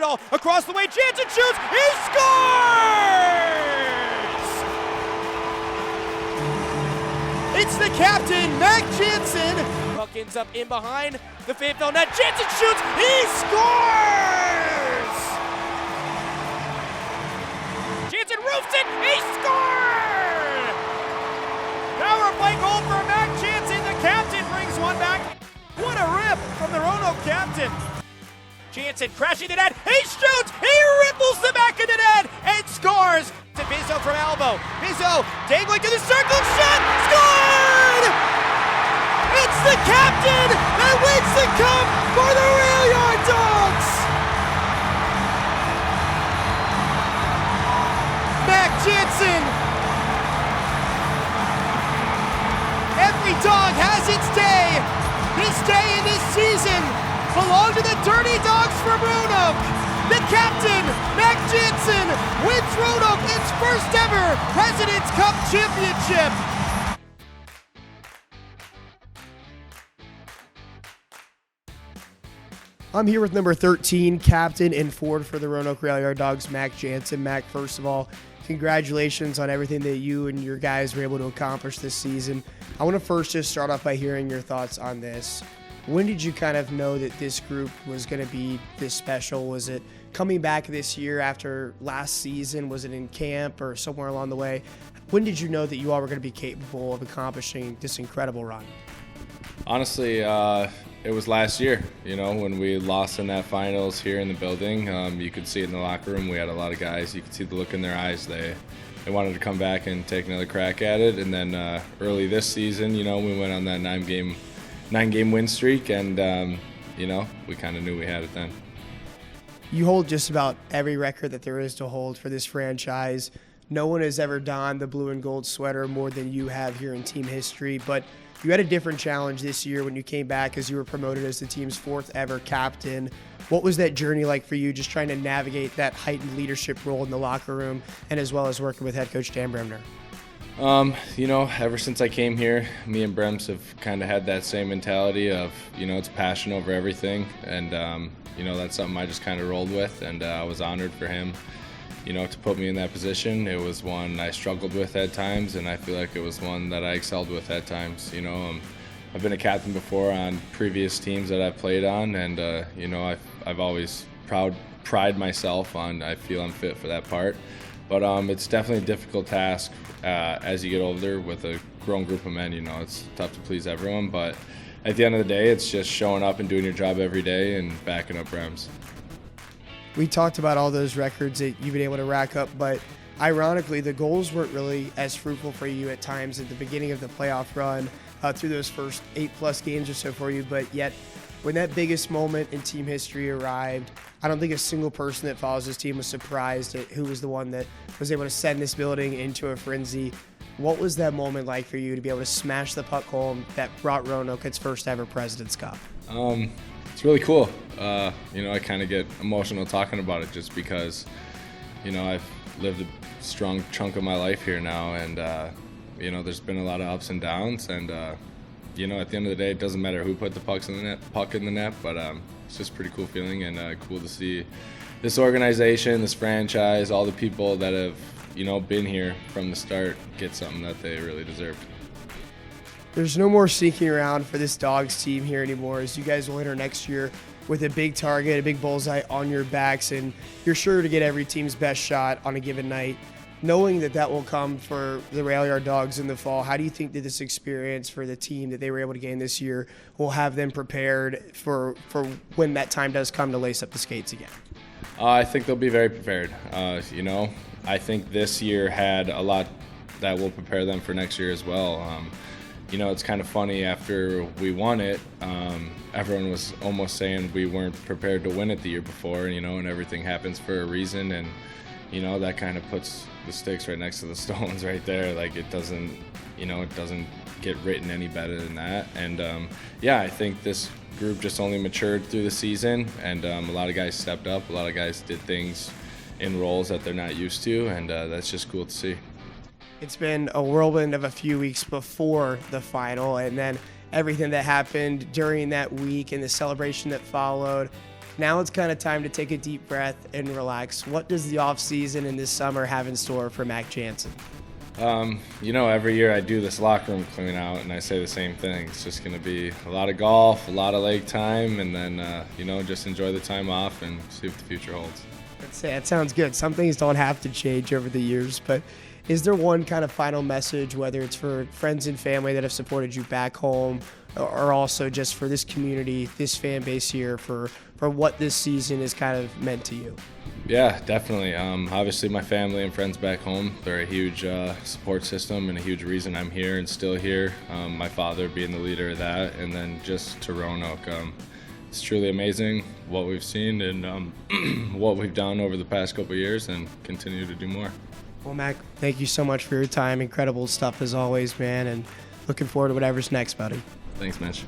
all. Across the way, Jansen shoots, he scores! It's the captain, Mac Jansen. Puck ends up in behind the Fayetteville net. Jansen shoots, he scores! Jansen roofs it, he scored! Power play goal for Mac Jansen. The captain brings one back. What a rip from the Roanoke captain. Jansen crashing the net, he shoots, he ripples the back of the net and scores! To Bizzo from elbow. Bizzo dangling to the circle, shot, scored! It's the captain that wins the cup for the Rail Yard Dawgs! Mac Jansen! Every dog has its day. This day and this season belong to the Dirty Dogs from Roanoke. The captain, Mac Jansen, wins Roanoke its first ever President's Cup championship. I'm here with number 13, captain and forward for the Roanoke Rail Yard Dawgs, Mac Jansen. Mac, first of all, congratulations on everything that you and your guys were able to accomplish this season. I want to first just start off by hearing your thoughts on this. When did you kind of know that this group was going to be this special? Was it coming back this year after last season? Was it in camp or somewhere along the way? When did you know that you all were going to be capable of accomplishing this incredible run? Honestly, it was last year, when we lost in that finals here in the building. You could see it in the locker room. We had a lot of guys. You could see the look in their eyes. They wanted to come back and take another crack at it. And then early this season, we went on that nine-game win streak, and we kind of knew we had it then. You hold just about every record that there is to hold for this franchise. No one has ever donned the blue and gold sweater more than you have here in team history, but you had a different challenge this year when you came back as you were promoted as the team's 4th ever captain. What was that journey like for you, just trying to navigate that heightened leadership role in the locker room and as well as working with head coach Dan Bremner? Ever since I came here, me and Brems have kind of had that same mentality of, it's passion over everything. And, that's something I just kind of rolled with. And I was honored for him, to put me in that position. It was one I struggled with at times, and I feel like it was one that I excelled with at times. I've been a captain before on previous teams that I've played on, and, I've always pride myself on I feel I'm fit for that part. But it's definitely a difficult task as you get older with a grown group of men. It's tough to please everyone, but at the end of the day, it's just showing up and doing your job every day and backing up Brems. We talked about all those records that you've been able to rack up, but ironically, the goals weren't really as fruitful for you at times at the beginning of the playoff run through those first 8+ games or so for you, but yet when that biggest moment in team history arrived, I don't think a single person that follows this team was surprised at who was the one that was able to send this building into a frenzy. What was that moment like for you to be able to smash the puck home that brought Roanoke its first ever President's Cup? It's really cool. I kind of get emotional talking about it just because, I've lived a strong chunk of my life here now, and, there's been a lot of ups and downs, and, at the end of the day, it doesn't matter who put the puck in the net, but it's just a pretty cool feeling and cool to see this organization, this franchise, all the people that have, been here from the start get something that they really deserve. There's no more sneaking around for this Dogs team here anymore, as you guys will enter next year with a big target, a big bullseye on your backs, and you're sure to get every team's best shot on a given night. Knowing that will come for the Rail Yard Dawgs in the fall, how do you think that this experience for the team that they were able to gain this year will have them prepared for when that time does come to lace up the skates again? I think they'll be very prepared. I think this year had a lot that will prepare them for next year as well. It's kind of funny, after we won it, everyone was almost saying we weren't prepared to win it the year before, and everything happens for a reason, and that kind of puts the stakes right next to the stones right there. Like, it doesn't get written any better than that. And I think this group just only matured through the season, and a lot of guys stepped up. A lot of guys did things in roles that they're not used to, and that's just cool to see. It's been a whirlwind of a few weeks before the final, and then everything that happened during that week and the celebration that followed. Now it's kind of time to take a deep breath and relax. What does the off season and this summer have in store for Mac Jansen? Every year I do this locker room clean out and I say the same thing. It's just going to be a lot of golf, a lot of lake time, and then, just enjoy the time off and see what the future holds. That sounds good. Some things don't have to change over the years, but is there one kind of final message, whether it's for friends and family that have supported you back home or also just for this community, this fan base here, for what this season is kind of meant to you? Yeah, definitely. Obviously, my family and friends back home, they're a huge support system and a huge reason I'm here and still here. My father being the leader of that, and then just to Roanoke. It's truly amazing what we've seen and what we've done over the past couple of years and continue to do more. Well, Mac, thank you so much for your time. Incredible stuff as always, man, and looking forward to whatever's next, buddy. Thanks, Mitch.